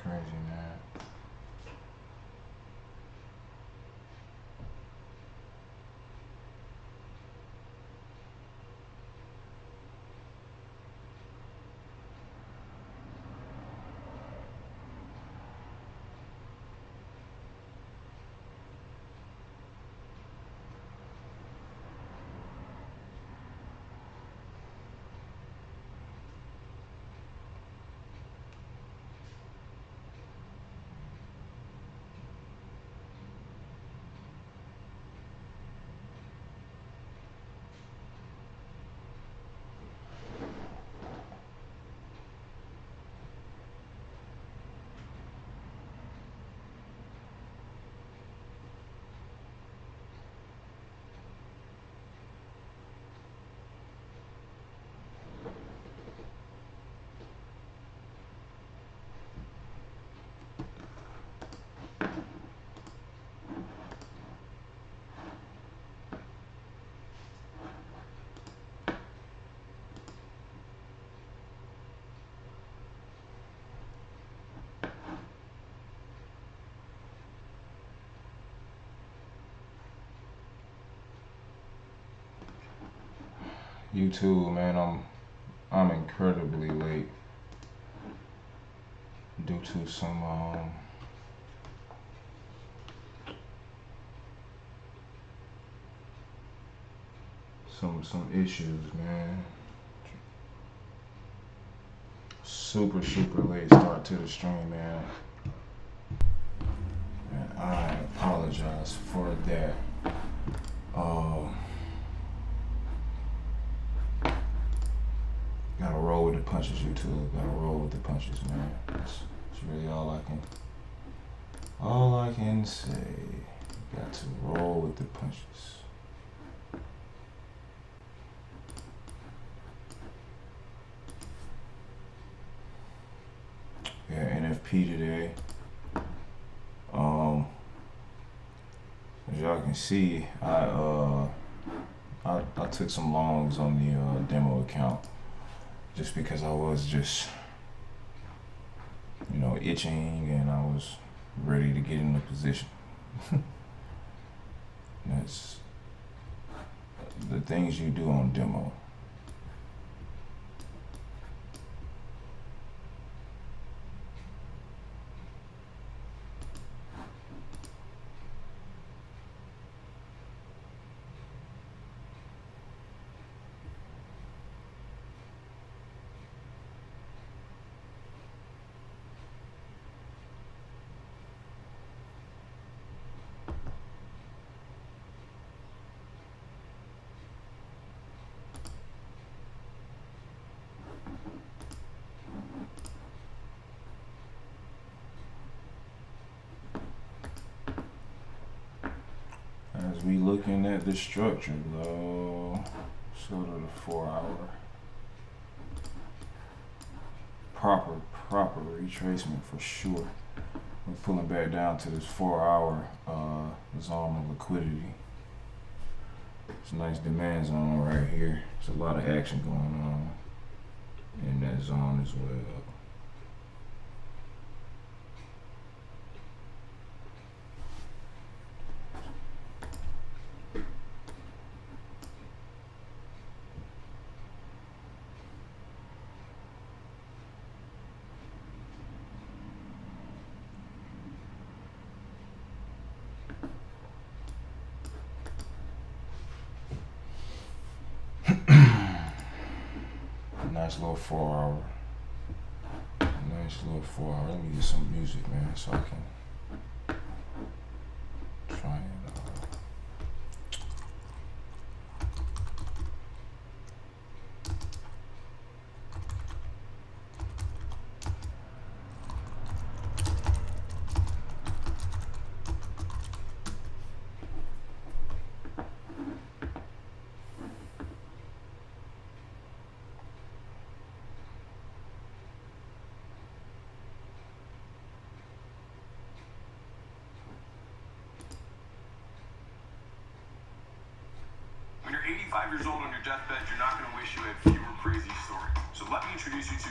crazy, man. You too, man. I'm incredibly late due to some issues, man. Super late start to the stream, man. And I apologize for that. Gotta roll with the punches, you two. Gotta roll with the punches, man. That's really all I can say. Got to roll with the punches. Yeah, NFP today. As y'all can see, I took some longs on the demo account just because I was just, itching and I was ready to get in the position. That's the things you do on demo. As we looking at the structure though, sort of the 4 hour proper retracement for sure. We're pulling back down to this 4 hour zone of liquidity. It's a nice demand zone right here. There's a lot of action going on in that zone as well. Nice little 4 hour. Nice little 4 hour. Let me get some music, man, so I can try and When you're 85 years old on your deathbed, you're not going to wish you had fewer crazy stories. So let me introduce you to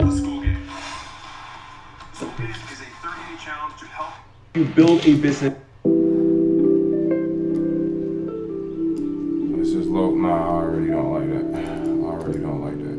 the school game. So it is a 30-day challenge to help you build a business. This is low. Nah, I already don't like that. I already don't like that.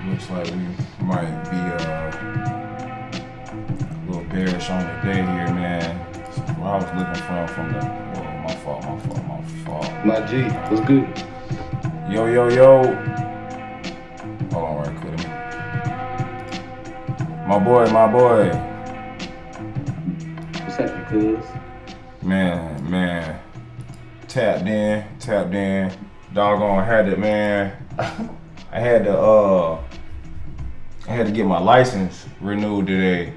Looks like we might be a little bearish on the day here, man. Where I was looking from the. Oh, my fault. My G, what's good? Yo. Hold on, right quick. My boy. What's happening, cuz? Man. Tapped in. Doggone had it, man. I had to get my license renewed today.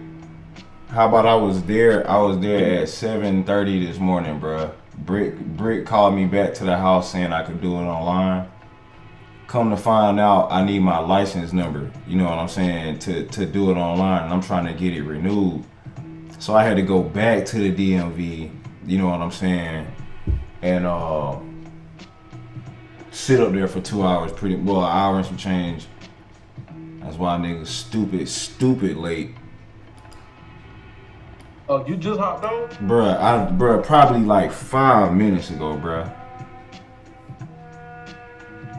How about I was there at 7:30 this morning, bruh. Brick called me back to the house saying I could do it online. Come to find out, I need my license number, you know what I'm saying, to do it online, and I'm trying to get it renewed. So I had to go back to the DMV, you know what I'm saying, and sit up there for 2 hours, an hour and some change. That's why niggas stupid late. Oh, you just hopped on? Bruh, probably like 5 minutes ago, bruh.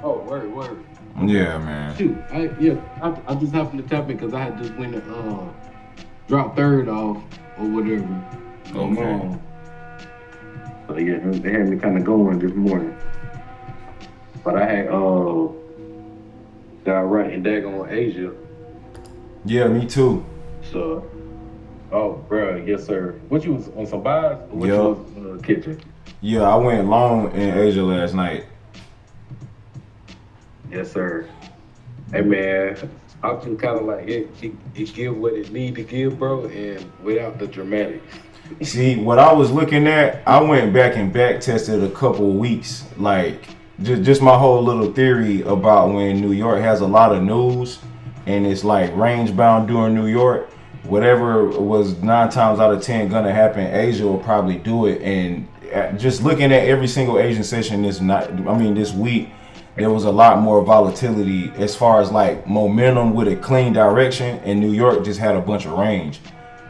Oh, word. Yeah, man. Shoot, I just happened to tap it because I had just went and dropped third off or whatever. Okay. So yeah, they had me kind of going this morning. But I had got right and daggone Asia. Yeah, me too. So, oh, bro, yes sir. What you was on some buys? Or what you was kitchen? Yeah, I went long in Asia last night. Yes sir. Hey man, I just kind of like it give what it need to give, bro, and without the dramatics. See, what I was looking at, I went back and back tested a couple weeks, like just my whole little theory about when New York has a lot of news and it's like range bound during New York, whatever was 9 times out of 10 gonna happen, Asia will probably do it. And just looking at every single Asian session this week, there was a lot more volatility as far as like momentum with a clean direction, and New York just had a bunch of range.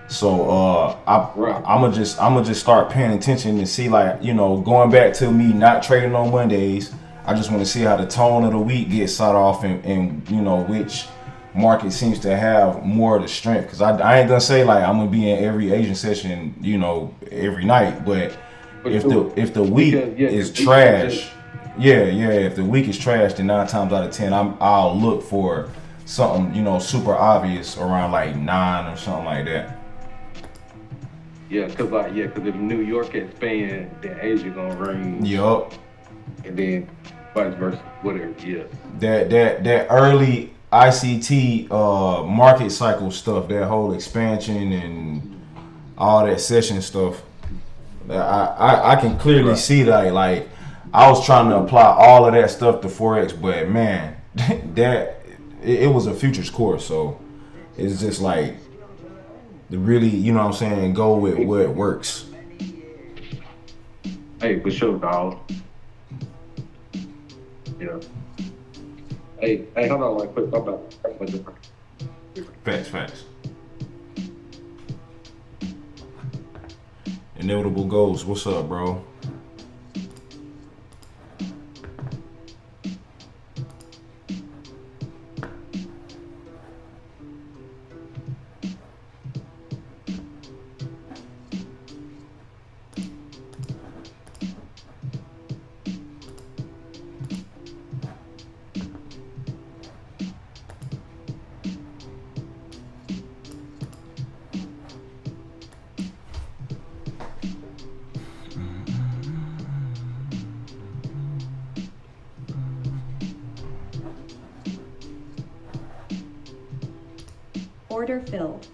So I'ma just start paying attention and see, like, you know, going back to me not trading on Mondays. I just want to see how the tone of the week gets set off, and you know which market seems to have more of the strength. Because I ain't gonna say like I'm gonna be in every Asian session, you know, every night. But if the week is trash, if the week is trash, then 9 times out of 10 I'll look for something, you know, super obvious around like 9 or something like that. Yeah, cause if New York expand, then Asia gonna reign. Yup. And then vice versa, whatever. Yeah. That early ICT market cycle stuff, that whole expansion and all that session stuff, I can clearly see that. Like I was trying to apply all of that stuff to Forex, but man, it was a futures course, so it's just like to really, you know what I'm saying, go with what works. Hey, for sure, dog. Yeah. Hey, hold on, like quick, my bad. Facts. Inevitable Ghost, what's up, bro? Order filled.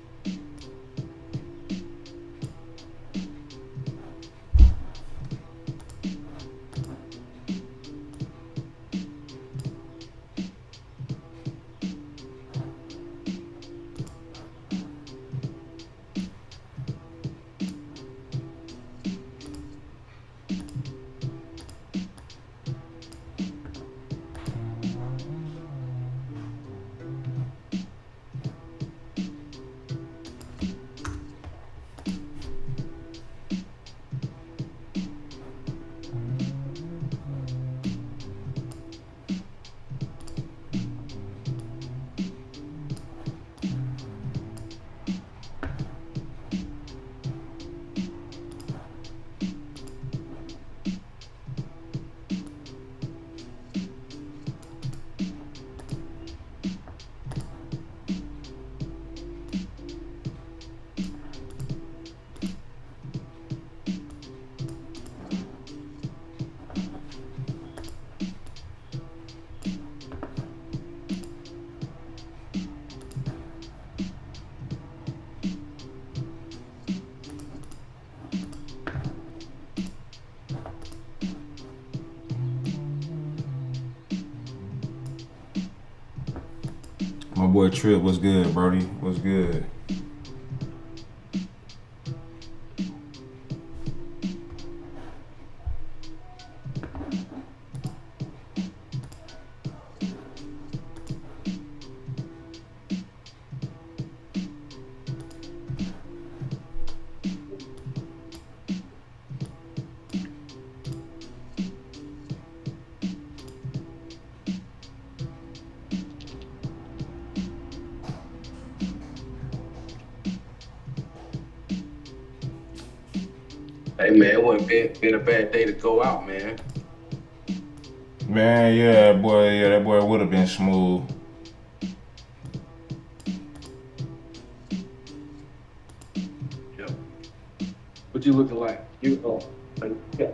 My boy Trip, what's good, Brody? What's good? Hey man, it wouldn't been a bad day to go out, man. Man, yeah, that boy would have been smooth. Yeah. What you looking like? Yeah.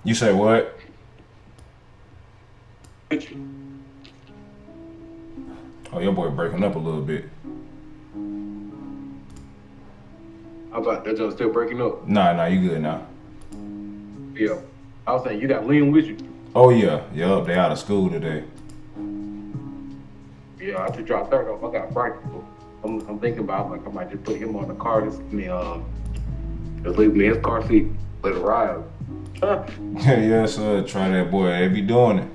You say what? Oh, your boy breaking up a little bit. How about that? Just still breaking up? Nah, you good now. Yeah. I was saying you got Liam with you. Oh yeah, yup, they out of school today. Yeah, I just dropped third off. I got Frank. I'm thinking about like I might just put him on the car. Just leave me his car seat, let it ride. Yeah, sir, try that boy. They be doing it.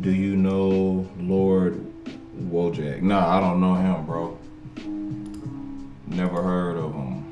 Do you know Lord Wojak? Nah, I don't know him, bro. Never heard of him.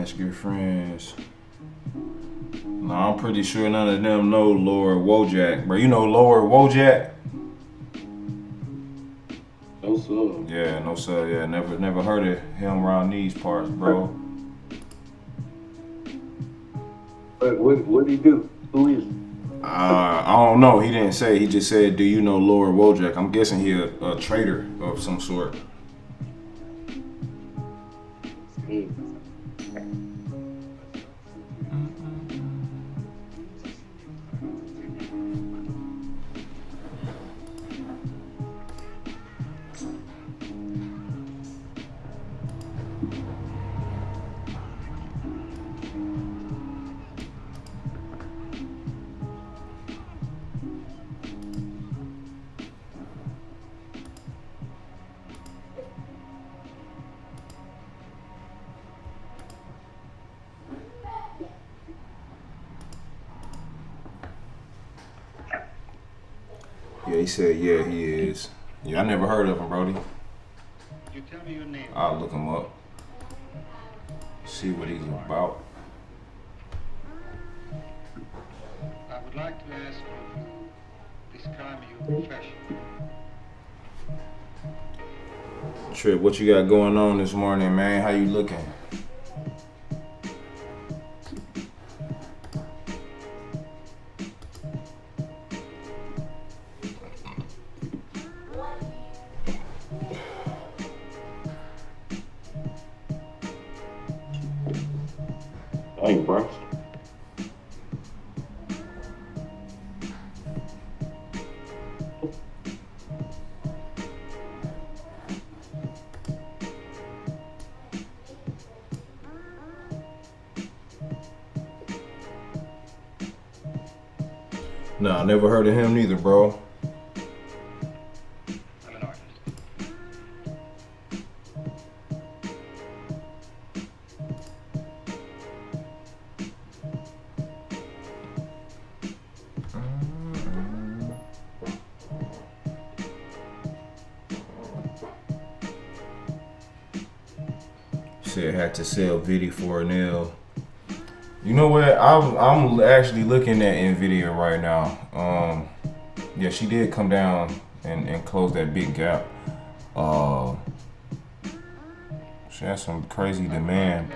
Ask your friends. No, I'm pretty sure none of them know Lord Wojak, bro. You know Lord Wojak? No sir. Yeah, no sir. Yeah, never heard of him around these parts, bro. But what did he do? Who is he? I don't know. He didn't say. He just said, "Do you know Lord Wojak?" I'm guessing he a trader of some sort. Yeah, he said, yeah, he is. Yeah, I never heard of him, Brody. You tell me your name. I'll look him up. See what he's about. I would like to ask you to describe your profession. Trip, what you got going on this morning, man? How you looking? Hey, bro. Nah, never heard of him neither, bro. I'm an artist. Said had to sell Viddy for an L. You know what? I'm actually looking at Nvidia right now. Yeah, she did come down and close that big gap. She had some crazy demand.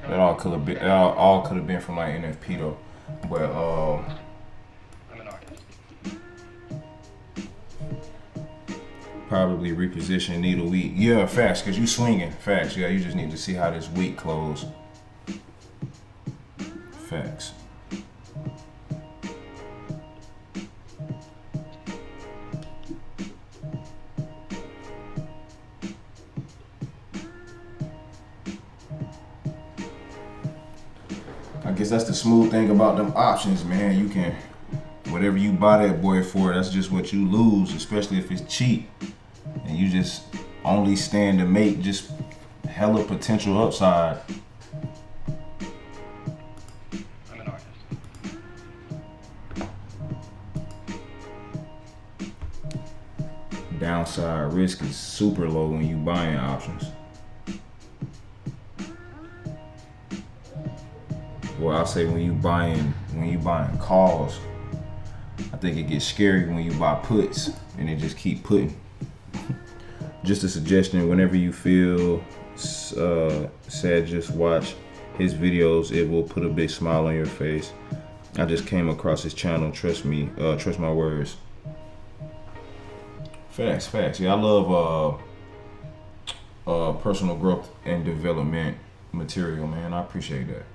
That all could have been from like NFP though. But I'm an artist. probably reposition needle week. Yeah, facts, cause you swinging. Facts. Yeah, you just need to see how this week close. Facts. I guess that's the smooth thing about them options, man. You can, whatever you buy that boy for, that's just what you lose, especially if it's cheap. And you just only stand to make just hella potential upside. I'm an artist. Downside risk is super low when you buying options. Well, I'll say when you buying calls, I think it gets scary when you buy puts and it just keep putting. Just a suggestion, whenever you feel sad, just watch his videos. It will put a big smile on your face. I just came across his channel. Trust me, trust my words. Facts. Yeah, I love personal growth and development material, man. I appreciate that.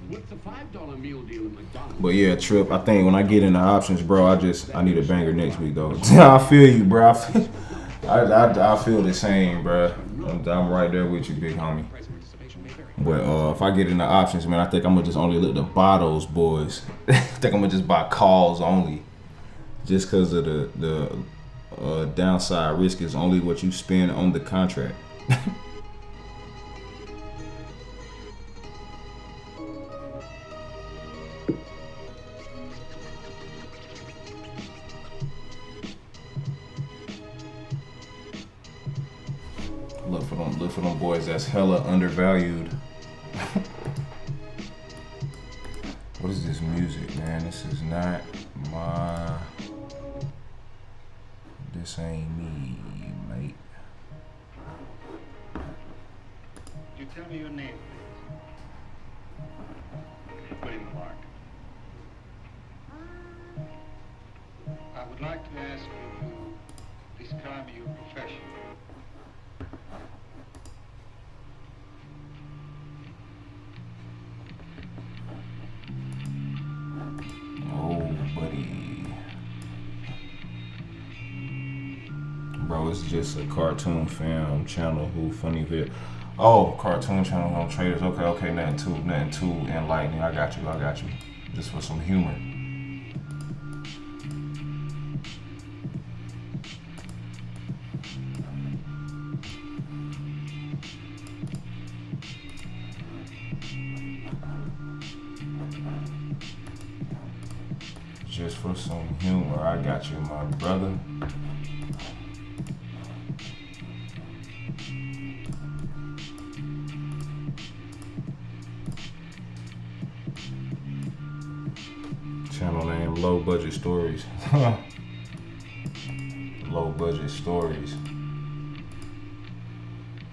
What's a $5 meal deal at McDonald's? But yeah, Trip, I think when I get into options, bro, I need a banger next week, though. I feel you, bro. I feel the same, bro. I'm right there with you, big homie. But if I get into options, man, I think I'm going to just only look to buy those boys. I think I'm going to just buy calls only. Just because of the downside risk is only what you spend on the contract. for them boys that's hella undervalued. What is this music, man? This is not my... This ain't me, mate. You tell me your name, please. Put in the mark. I would like to ask you to describe your profession. Oh, buddy. Bro, it's just a cartoon film channel who funny vid. Oh, cartoon channel on traders. Okay, nothing too enlightening. I got you. Just for some humor. Just for some humor, I got you, my brother. Channel name Low Budget Stories. Low Budget Stories.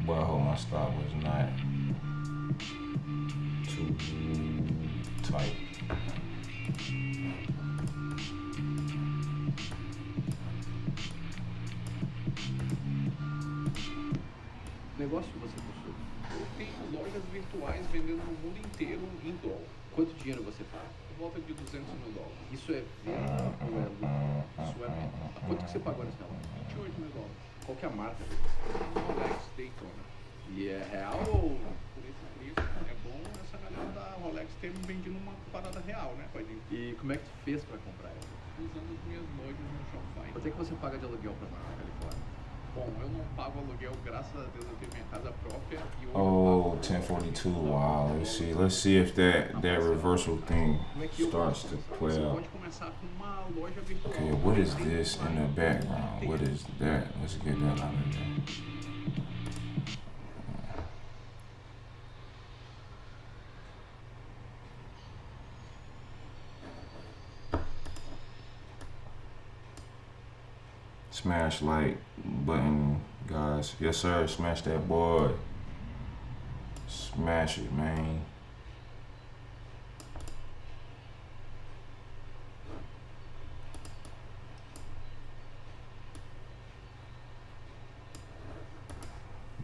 Boy, I hope my stop was not too tight. Negócio que você possui. Eu tenho lojas virtuais vendendo no mundo inteiro em dólar. Quanto dinheiro você paga? Por volta de 200 mil dólares. Isso é venda ou é lucro? Isso é venda. Quanto que você pagou nesse relógio? 28 mil dólares. Qual que é a marca dele? Rolex Daytona. E é real ou por esse preço? É bom essa galera da Rolex ter vendido uma parada real, né, Padinho? E como é que tu fez pra comprar ela? Usando as minhas lojas no Shopify. Quanto é que você paga de aluguel pra morar na Califórnia? Bom, eu não pago aluguel, graças a Deus eu tenho minha casa própria e eu Oh, 1042. Wow. Let's see if that reversal thing starts to play Você out. pode começar com uma loja virtual. Okay, what is this in the background? What is that? Let's get that out of there. Smash like button, guys. Yes, sir. Smash that boy. Smash it, man.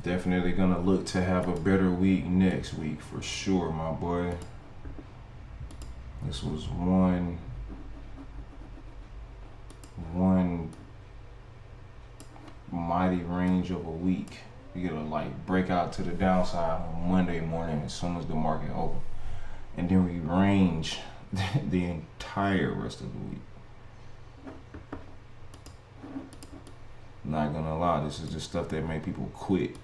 Definitely gonna look to have a better week next week for sure, my boy. This was one mighty range of a week. You get to like break out to the downside on Monday morning as soon as the market open, and then we range the entire rest of the week. Not gonna lie, this is the stuff that make people quit.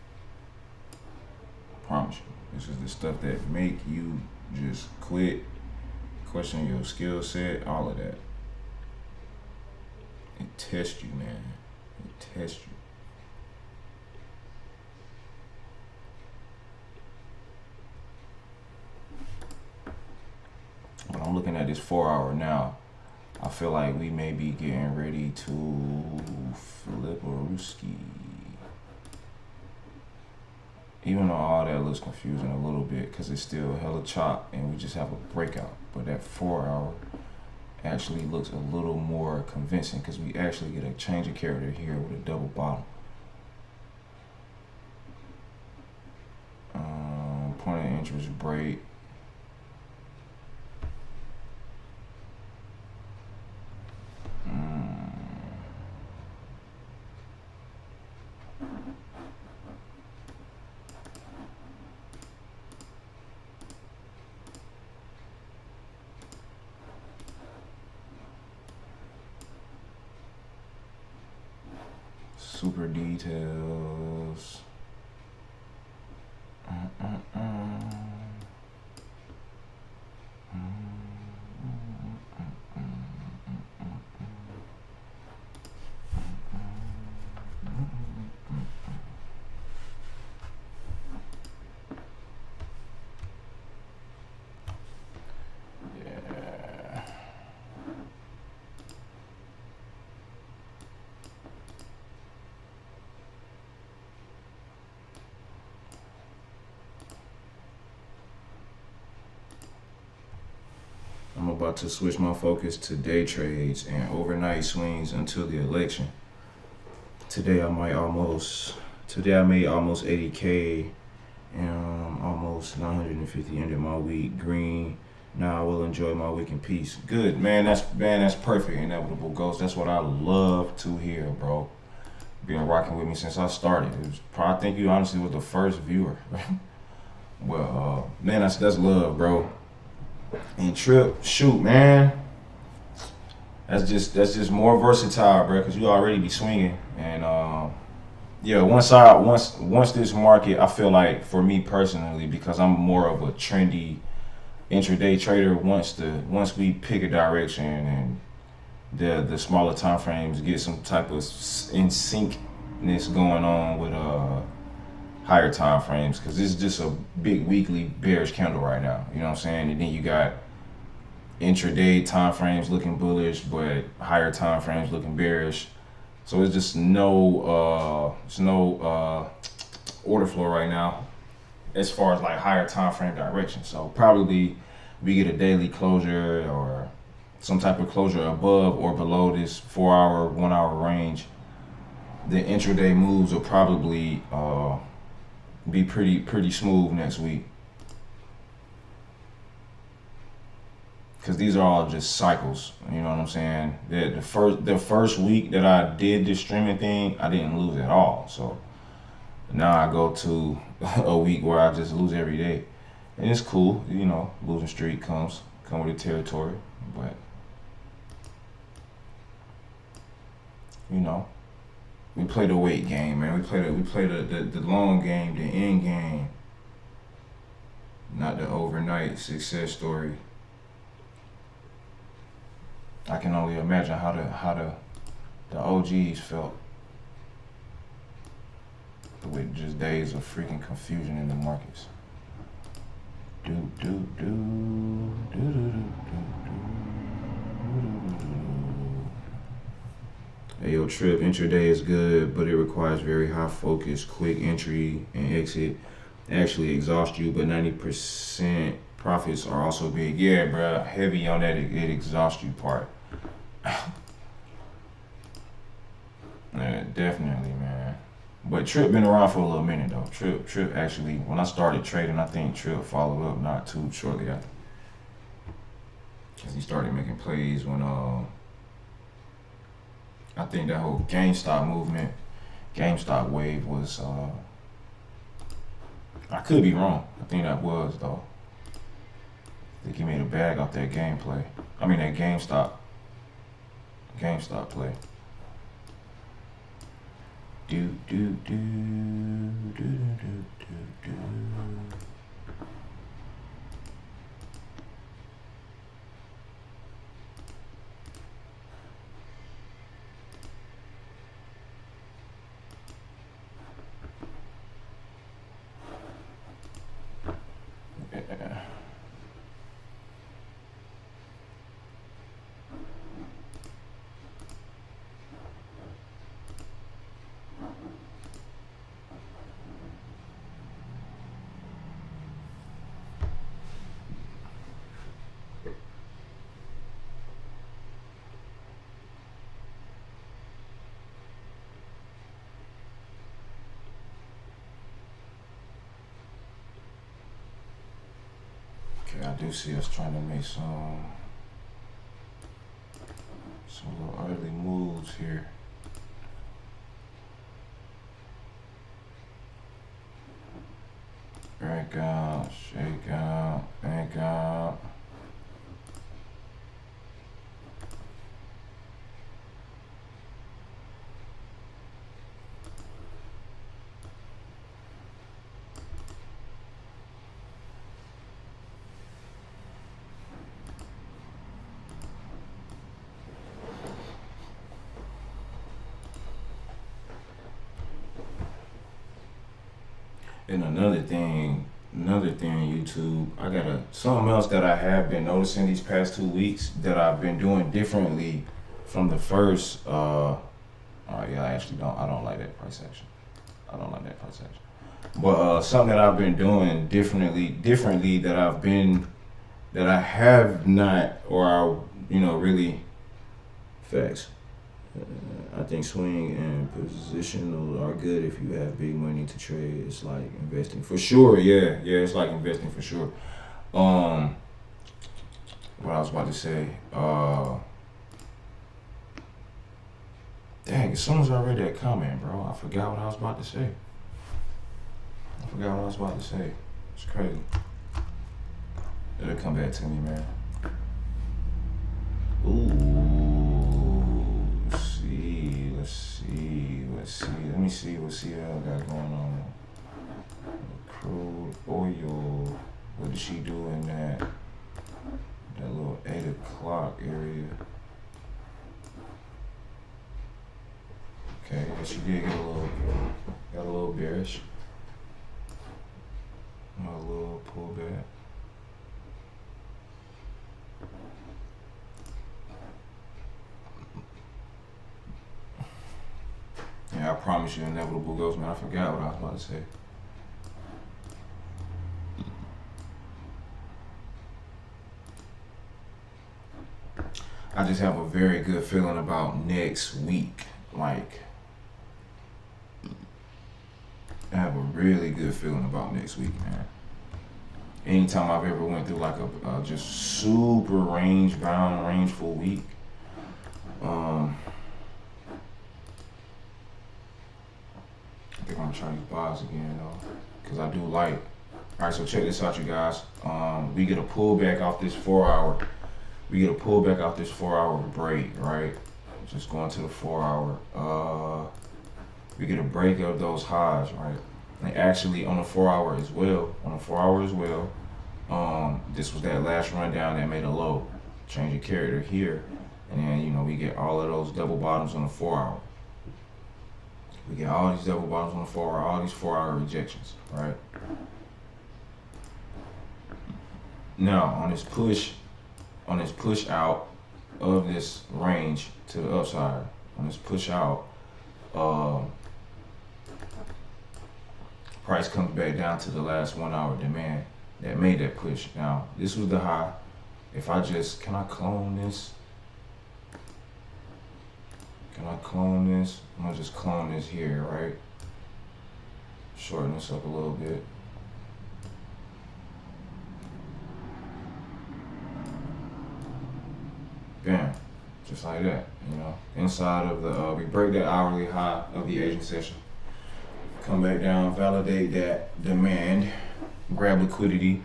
I promise you, this is the stuff that make you just quit, question your skill set, all of that. It tests you, man. It tests you. But I'm looking at this 4 hour now. I feel like we may be getting ready to flip a Ruski. Even though all that looks confusing a little bit because it's still hella chop and we just have a breakout. But that 4 hour actually looks a little more convincing because we actually get a change of character here with a double bottom. Point of interest break. Super details. about to switch my focus to day trades and overnight swings until the election. Today I made almost 80K and almost 950 ended my week green. Now I will enjoy my week in peace. Good, man. That's perfect. Inevitable Ghost. That's what I love to hear, bro. Been rocking with me since I started. It was probably, I think you honestly was the first viewer. Well, man, that's love, bro. And Trip, shoot, man. That's just more versatile, bro. Cause you already be swinging, and yeah. Once this market, I feel like for me personally, because I'm more of a trendy intraday trader. Once we pick a direction and the smaller time frames get some type of in syncness going on with higher time frames, because this is just a big weekly bearish candle right now. You know what I'm saying? And then you got intraday time frames looking bullish, but higher time frames looking bearish. So it's just no order flow right now as far as like higher time frame direction. So probably we get a daily closure or some type of closure above or below this 4 hour, 1 hour range. The intraday moves will probably be pretty smooth next week, because these are all just cycles. You know what I'm saying? The first week that I did this streaming thing, I didn't lose at all. So now I go to a week where I just lose every day, and it's cool. You know, losing streak come with the territory, but you know, we play the weight game, man. We play the long game, the end game, not the overnight success story. I can only imagine how the OGs felt with just days of freaking confusion in the markets. Hey, yo, Trip, intraday is good, but it requires very high focus, quick entry and exit. Actually exhaust you, but 90% profits are also big. Yeah, bro, heavy on that it exhausts you part. Yeah, definitely, man. But Trip been around for a little minute though. Trip actually, when I started trading, I think Trip followed up not too shortly after, because he started making plays when I think that whole GameStop wave was I could be wrong. I think that was though. I think he made a bag off that gameplay. I mean that GameStop play. Do. Okay, I do see us trying to make some little early moves here. Break out, shake out, bank out. And another thing, YouTube, I got something else that I have been noticing these past 2 weeks that I've been doing differently from the first. Yeah, I don't like that price action. But something that I've been doing differently that I've been that I have not, or I, really facts. I think swing and positional are good if you have big money to trade. It's like investing for sure. Yeah, it's like investing for sure. What I was about to say. Dang, as soon as I read that comment, bro, I forgot what I was about to say. It's crazy. It'll come back to me, man. Ooh, let's see. Let me see what I got going on. Crude oil. What did she do in that little 8 o'clock area? Okay, yeah, she did got a little bearish. A little pullback. Yeah, I promise you, inevitable goes, man. I forgot what I was about to say. I just have a very good feeling about next week. Like, I have a really good feeling about next week, man. Anytime I've ever went through like a just super range bound, rangeful week, I think I'm gonna try these buys again though, cause I do like. All right, so check this out, you guys. We get a pullback off this 4 hour. We get a pullback off this 4 hour break, right? Just going to the 4 hour. We get a break of those highs, right? And actually on the 4 hour as well. This was that last rundown that made a low. Change of character here, and then we get all of those double bottoms on the 4 hour. We get all these double bottoms on the 4 hour, all these 4 hour rejections, right? Now on this push out of this range to the upside, on this push out, price comes back down to the last 1 hour demand that made that push. Now this was the high. If I just, can I clone this? I'm gonna just clone this here, right? Shorten this up a little bit. Bam, just like that, Inside of the, we break that hourly high of the Asian session. Come back down, validate that demand, grab liquidity,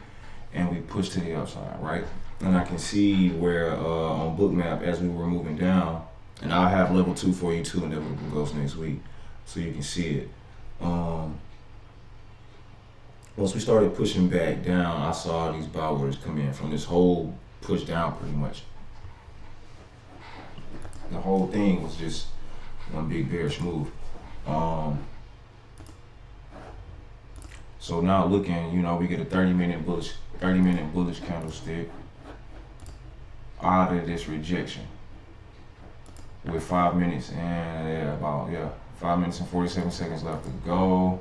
and we push to the upside, right? And I can see where on Bookmap as we were moving down, and I'll have level 2 for you too, inevitable goes next week, so you can see it. Once we started pushing back down, I saw these buy orders come in from this whole push down pretty much. The whole thing was just one big bearish move. So now looking, we get a 30-minute bullish candlestick out of this rejection with 5 minutes and 5 minutes and 47 seconds left to go.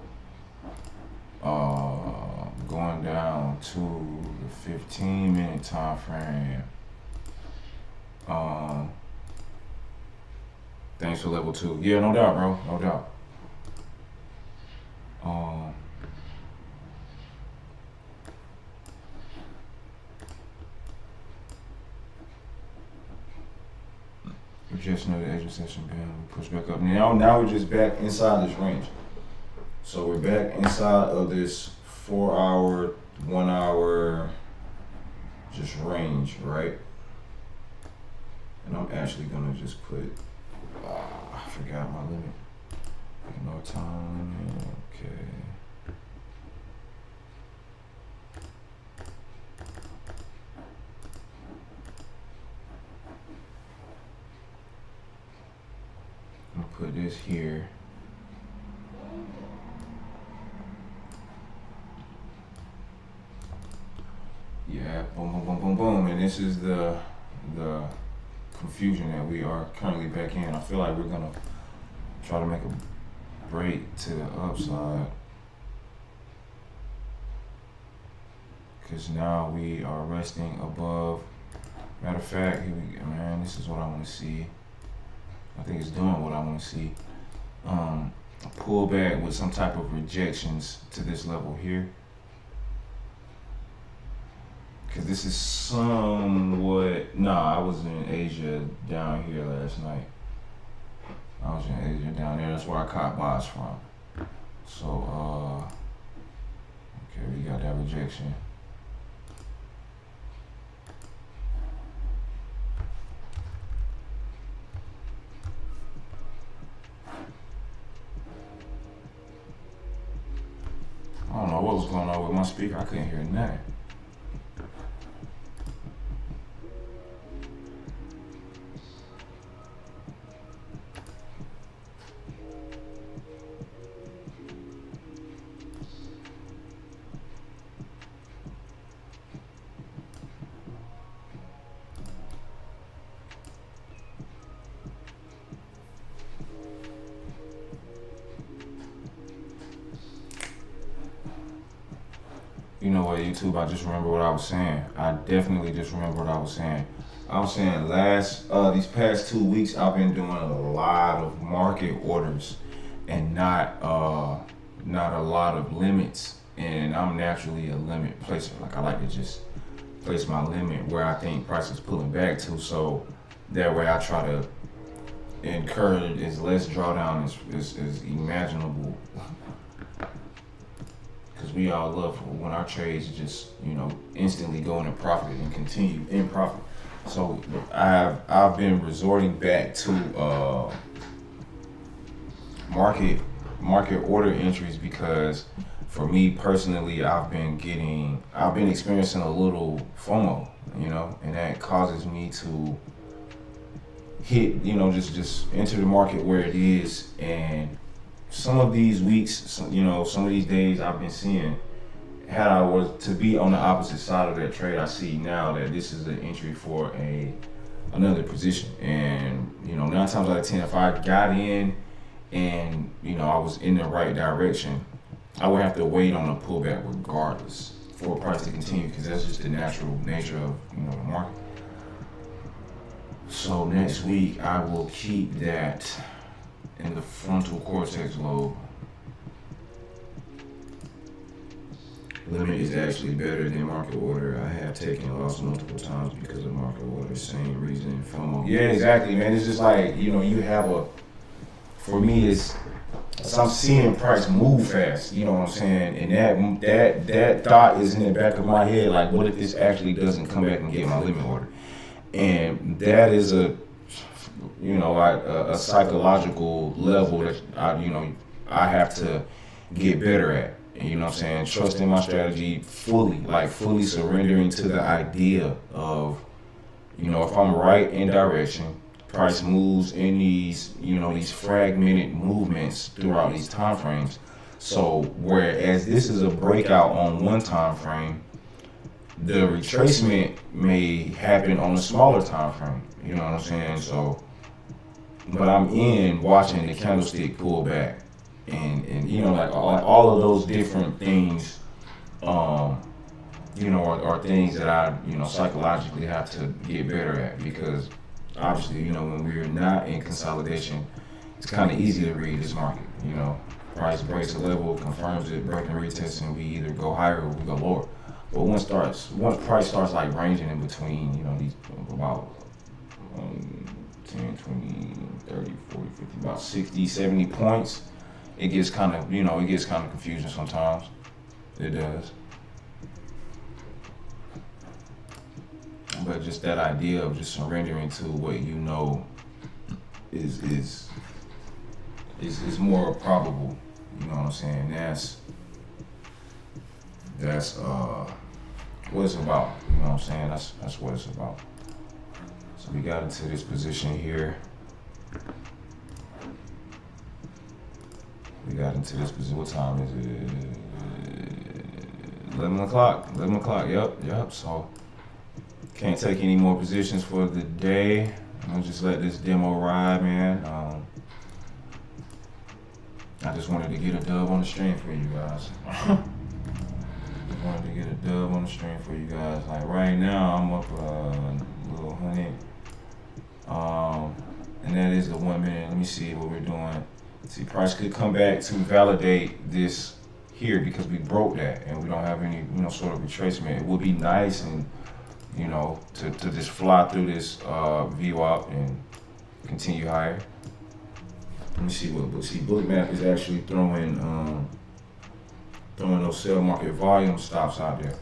Going down to the 15-minute time frame. Thanks for level 2. Yeah, no doubt, bro. No doubt. Rejection of the Asian session, bam, we push back up. Now we're just back inside this range. So we're back inside of this 4 hour, 1 hour, just range, right? And I'm actually gonna just put, I forgot my limit. Ignore time limit, okay. I'm gonna put this here. Yeah, boom, boom, boom, boom, boom. And this is the confusion that we are currently back in. I feel like we're gonna try to make a break to the upside. because now we are resting above. Matter of fact, here we go, man. This is what I want to see. I think it's doing what I want to see. Pull back with some type of rejections to this level here. Because this is somewhat... Nah, I was in Asia down here last night. I was in Asia down there. That's where I caught buys from. So, okay, we got that rejection. I don't know what was going on with my speaker. I couldn't hear nothing. You know what, YouTube, I just remember what I was saying. I definitely just remember what I was saying. I was saying these past 2 weeks, I've been doing a lot of market orders and not a lot of limits. And I'm naturally a limit placer. Like, I like to just place my limit where I think price is pulling back to. So that way I try to encourage as less drawdown as imaginable. Because we all love when our trades just, instantly go into profit and continue in profit. So I've been resorting back to market order entries because for me personally, I've been experiencing a little FOMO, and that causes me to hit, just enter the market where it is. And some of these weeks, some of these days I've been seeing, had I was to be on the opposite side of that trade, I see now that this is an entry for another position. And 9 times out of 10, if I got in and I was in the right direction, I would have to wait on a pullback regardless for a price to continue, because that's just the natural nature of the market. So next week I will keep that in the frontal cortex lobe. Limit is actually better than market order. I have taken loss multiple times because of market order. Same reason, FOMO. Yeah, exactly, man. It's just like, you have for me, it's I'm seeing price move fast, you know what I'm saying? And that thought is in the back of my head, like, what if this actually doesn't come back and get my limit order? And that is a psychological level that I have to get better at. You know what I'm saying? Trusting my strategy fully surrendering to the idea of, if I'm right in direction, price moves in these, these fragmented movements throughout these time frames. So whereas this is a breakout on one time frame, the retracement may happen on a smaller time frame. You know what I'm saying? So, but I'm in watching the candlestick pull back, and like all of those different things, are things that I psychologically have to get better at, because obviously when we're not in consolidation, it's kind of easy to read this market. Price breaks a level, confirms it, break and retest, and we either go higher or we go lower. But once price starts like ranging in between, these about 10, 20, 30, 40, 50, about 60, 70 points, it gets kind of, confusing sometimes. It does. But just that idea of just surrendering to what is more probable. You know what I'm saying? That's what it's about. You know what I'm saying? That's what it's about. So we got into this position here. What time is it? 11 o'clock. 11 o'clock. Yep. So can't take any more positions for the day. I'm gonna just let this demo ride, man. I just wanted to get a dub on the stream for you guys. wanted to get a dub on the stream for you guys. Like right now, I'm up a little 100. And that is the 1 minute. Let me see what we're doing. See, price could come back to validate this here because we broke that and we don't have any, sort of retracement. It would be nice and, to just fly through this VWAP and continue higher. Let me see Bookmap is actually throwing those sell market volume stops out there.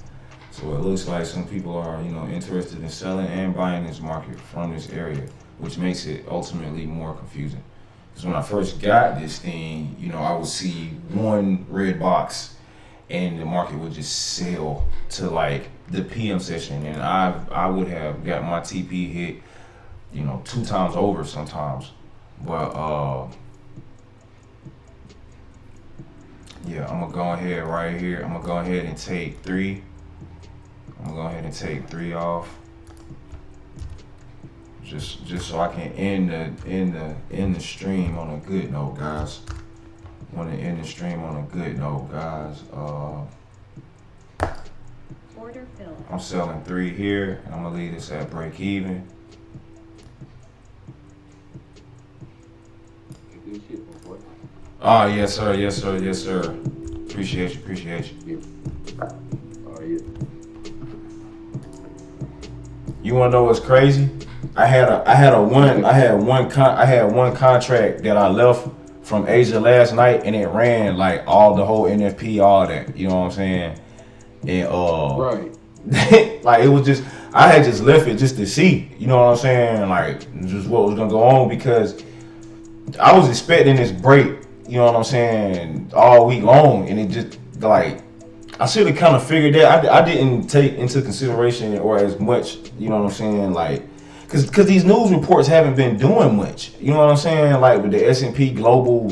So it looks like some people are, interested in selling and buying this market from this area, which makes it ultimately more confusing. Because when I first got this thing, I would see one red box and the market would just sell to like the PM session, and I would have got my TP hit, 2 times over sometimes. But yeah, I'm gonna go ahead right here. I'm gonna go ahead and take 3. I'm gonna go ahead and take 3 off. Just so I can end the stream on a good note, guys. Want to end the stream on a good note, guys. Order filled. I'm selling 3 here, and I'm gonna leave this at break even. Good shit, my boy. Oh yes sir, yes sir, yes sir. Appreciate you. Oh yeah. You wanna know what's crazy? I had one contract that I left from Asia last night, and it ran like the whole NFP, all that. You know what I'm saying? And Right. like it was just, I had just left it just to see. You know what I'm saying? Like just what was gonna go on, because I was expecting this break. You know what I'm saying? All week long, and it just like I should have kind of figured that. I didn't take into consideration or as much. You know what I'm saying? Like. Cause these news reports haven't been doing much. You know what I'm saying? Like with the S&P global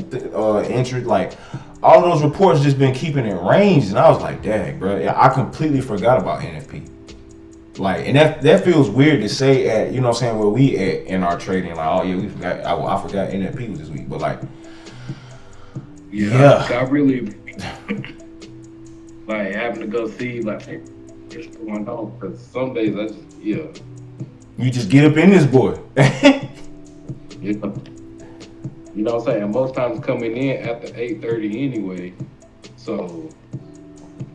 interest, like all those reports just been keeping it ranged, and I was like, dang, bro, I completely forgot about NFP. Like, and that feels weird to say at, you know what I'm saying, where we at in our trading. Like, oh yeah, we forgot. I forgot NFP was this week, but like, yeah. I really like having to go see like what's going on, because some days I just You just get up in this boy. You know what I'm saying? Most times coming in after 8:30 anyway. So,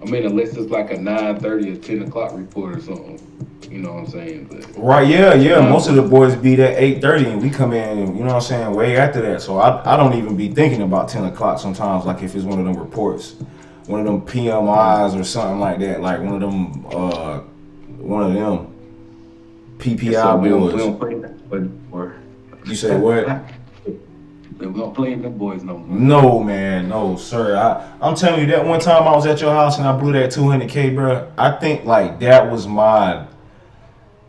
I mean, unless it's like a 9:30 or 10 o'clock report or something. You know what I'm saying? But, right, yeah. Most of the boys be at 8:30 and we come in, you know what I'm saying, way after that. So I don't even be thinking about 10 o'clock sometimes, like if it's one of them reports. One of them PMIs or something like that. Like one of them PPI so we boys. don't play that boys anymore. You say what? We don't play them boys no more. No, man, no, sir. I'm telling you, that one time I was at your house and I blew that 200K, bro. I think like that was my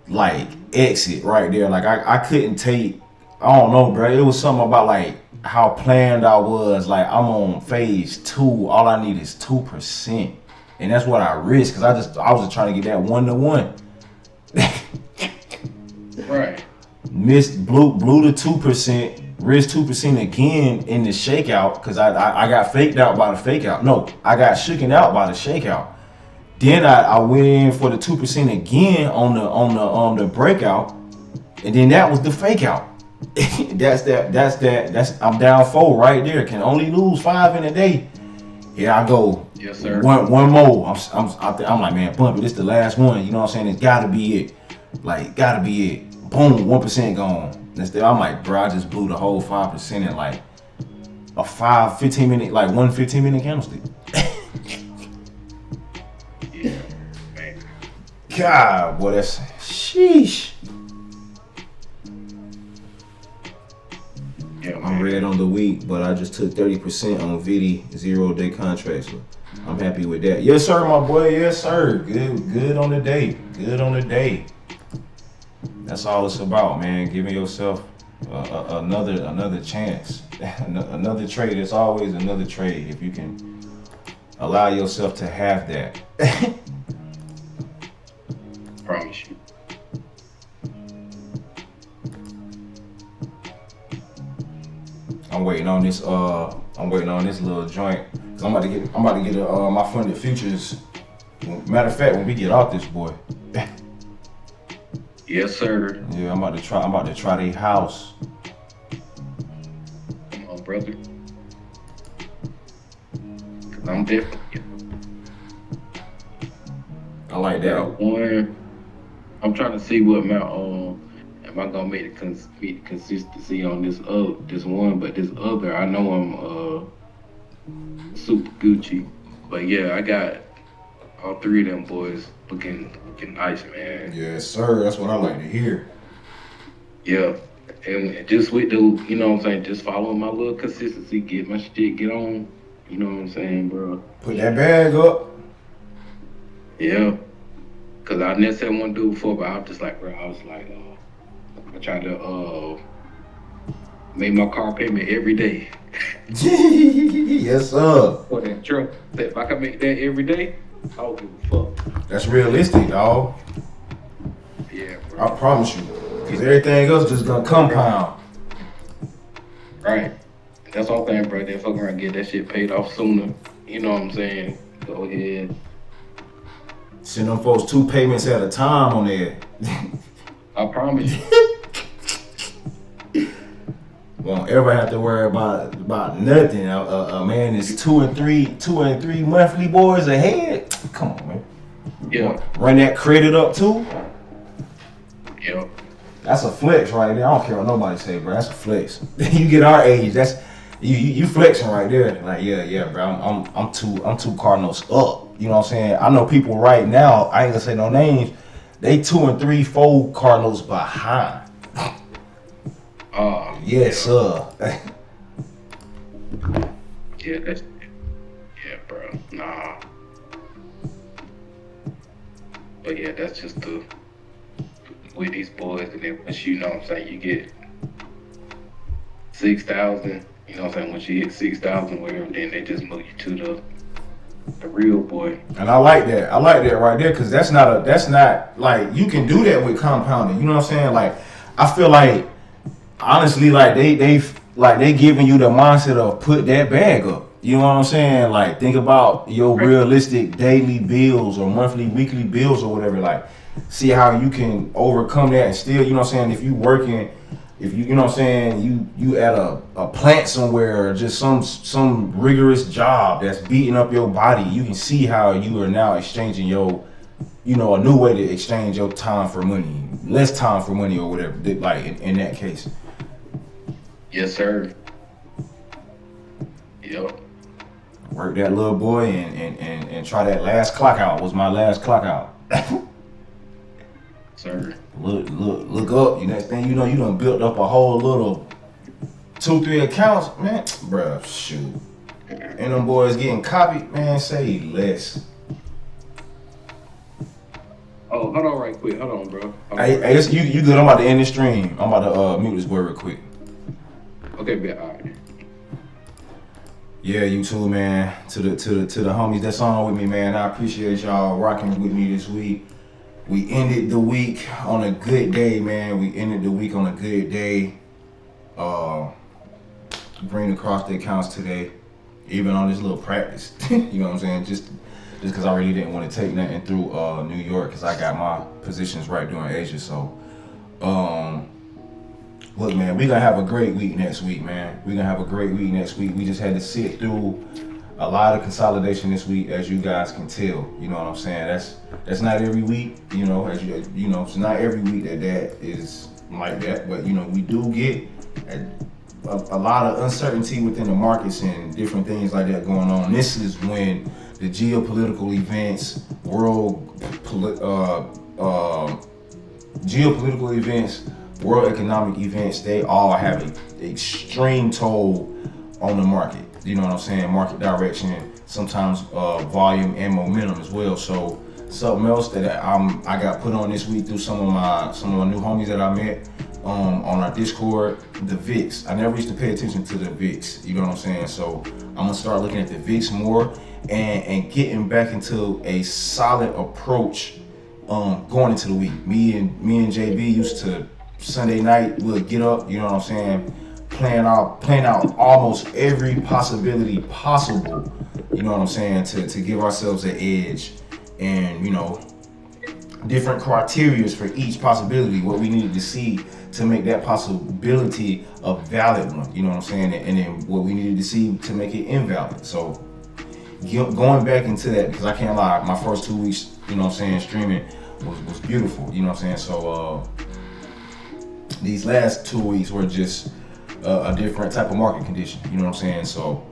like exit right there. Like I couldn't take. I don't know, bro. It was something about like how planned I was. Like I'm on phase 2. All I need is 2%, and that's what I risked because I was just trying to get that 1-to-1. Right. Blew the 2%, risked 2% again in the shakeout because I got faked out by the fake out. No, I got shooken out by the shakeout. Then I went in for the 2% again on the breakout, and then that was the fake out. That's I'm down 4 right there. Can only lose 5 in a day. Here I go. Yes, sir. One more. I'm like, man, Bumpy, this the last one. You know what I'm saying? It's gotta be it. Like, gotta be it. Boom, 1% gone. I'm like, bro, I just blew the whole 5% in like a 15 minute, like 1 15-minute candlestick. Yeah, man. God, boy, that's sheesh. Yeah, man. I'm red on the week, but I just took 30% on VD 0-day contracts. So I'm happy with that. Yes, sir, my boy. Yes, sir. Good on the day. Good on the day. That's all it's about, man. Giving yourself another chance, another trade. It's always another trade if you can allow yourself to have that. Promise you. I'm waiting on this little joint. 'Cause I'm about to get my funded futures. Matter of fact, when we get off this boy, Yes, sir. yeah, I'm about to try their house. Come on, brother. 'Cause I'm definitely. I like Got that. one. I'm trying to see what my am I gonna make the meet the consistency on this one, but this other I know I'm super Gucci, but yeah, I got all three of them boys looking nice, man. Yes, sir. That's what I like to hear. Yeah, and just with the you know what I'm saying, just following my little consistency, get my shit, get on. You know what I'm saying, bro? Put that bag up. Yeah. Cause I never said one dude before, but I was just like, bro, I was like, I tried to make my car payment every day Yes, sir. for that truck. That if I could make that every day, I don't give a fuck. That's realistic, dog. Yeah, I bro. promise you. Cause everything else just gonna compound. Right. That's all thing, bro. Then fuck around and get that shit paid off sooner. You know what I'm saying? Go ahead. Send them folks 2 payments at a time on there. I promise you. Won't ever have to worry about nothing. A man is 2 and 3 monthly boys ahead. Come on, man. Yeah. Run that credit up too. Yeah. That's a flex right there. I don't care what nobody say, bro. That's a flex. You get our age, that's you flexing right there. Like yeah, bro. I'm two Cardinals up. You know what I'm saying? I know people right now. I ain't gonna say no names. They 2 and 3, 4 Cardinals behind. Yes, sir. Yeah, bro. Nah. But yeah, that's just the with these boys, and then once you know what I'm saying, you get 6,000. You know what I'm saying? Once you hit 6,000, whatever, then they just move you to the real boy. And I like that. I like that right there because that's not like you can do that with compounding. You know what I'm saying? Like I feel like honestly, like they giving you the mindset of put that bag up. You know what I'm saying? Like think about your realistic daily bills or monthly, weekly bills or whatever. Like see how you can overcome that and still, you know what I'm saying? If you working, if you know what I'm saying, you at a plant somewhere or just some rigorous job that's beating up your body, you can see how you are now exchanging your, you know, a new way to exchange your time for money, less time for money or whatever. Like in that case. Yes, sir. Yep. Work that little boy and try that last clock out. Was my last clock out. Sir. Look up. You next thing you know, you done built up a whole little 2-3 accounts, man. Bruh, shoot. And them boys getting copied, man. Say less. Oh, hold on right quick. Hold on, bro. Hey, you good? I'm about to end this stream. I'm about to mute this boy real quick. Okay, bet. All right. Yeah, you too, man. To the homies that's on with me, man. I appreciate y'all rocking with me this week. We ended the week on a good day, man. Bring across the accounts today, even on this little practice. You know what I'm saying? Just because I really didn't want to take nothing through New York because I got my positions right during Asia. So, look, man, we gonna have a great week next week, man. We just had to sit through a lot of consolidation this week, as you guys can tell. You know what I'm saying? That's not every week, you know. As you know, it's not every week that is like that. But you know, we do get a lot of uncertainty within the markets and different things like that going on. This is when the geopolitical events, world economic events, they all have an extreme toll on the market. You know what I'm saying? Market direction, sometimes volume and momentum as well. So something else that I got put on this week through some of my new homies that I met on our Discord, the VIX. I never used to pay attention to the VIX. You know what I'm saying? So I'm gonna start looking at the VIX more and getting back into a solid approach going into the week. Me and JB used to Sunday night we'll get up. You know what I'm saying? Plan out almost every possibility possible, you know what I'm saying, to give ourselves an edge and, you know, different criterias for each possibility, what we needed to see to make that possibility a valid one, you know what I'm saying? And then what we needed to see to make it invalid. So going back into that, because I can't lie, my first 2 weeks, you know what I'm saying, streaming was beautiful, you know what I'm saying? So these last 2 weeks were just a different type of market condition, you know what I'm saying? So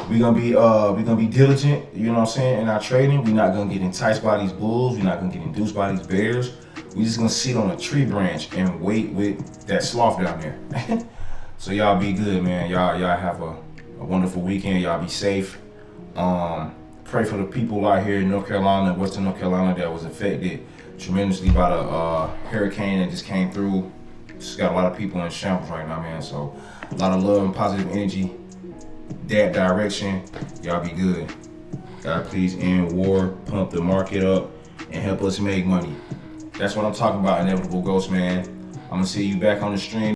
we're gonna be diligent, you know what I'm saying, in our trading. We're not gonna get enticed by these bulls, we're not gonna get induced by these bears. We just gonna sit on a tree branch and wait with that sloth down there. So y'all be good, man. Y'all have a wonderful weekend. Y'all be safe. Pray for the people out here in North Carolina, Western North Carolina, that was affected tremendously by the hurricane that just came through. Just got a lot of people in shambles right now, man. So a lot of love and positive energy that direction. Y'all be good. God, please end war, pump the market up, and help us make money. That's what I'm talking about, Inevitable Ghost, man. I'm gonna see you back on the stream.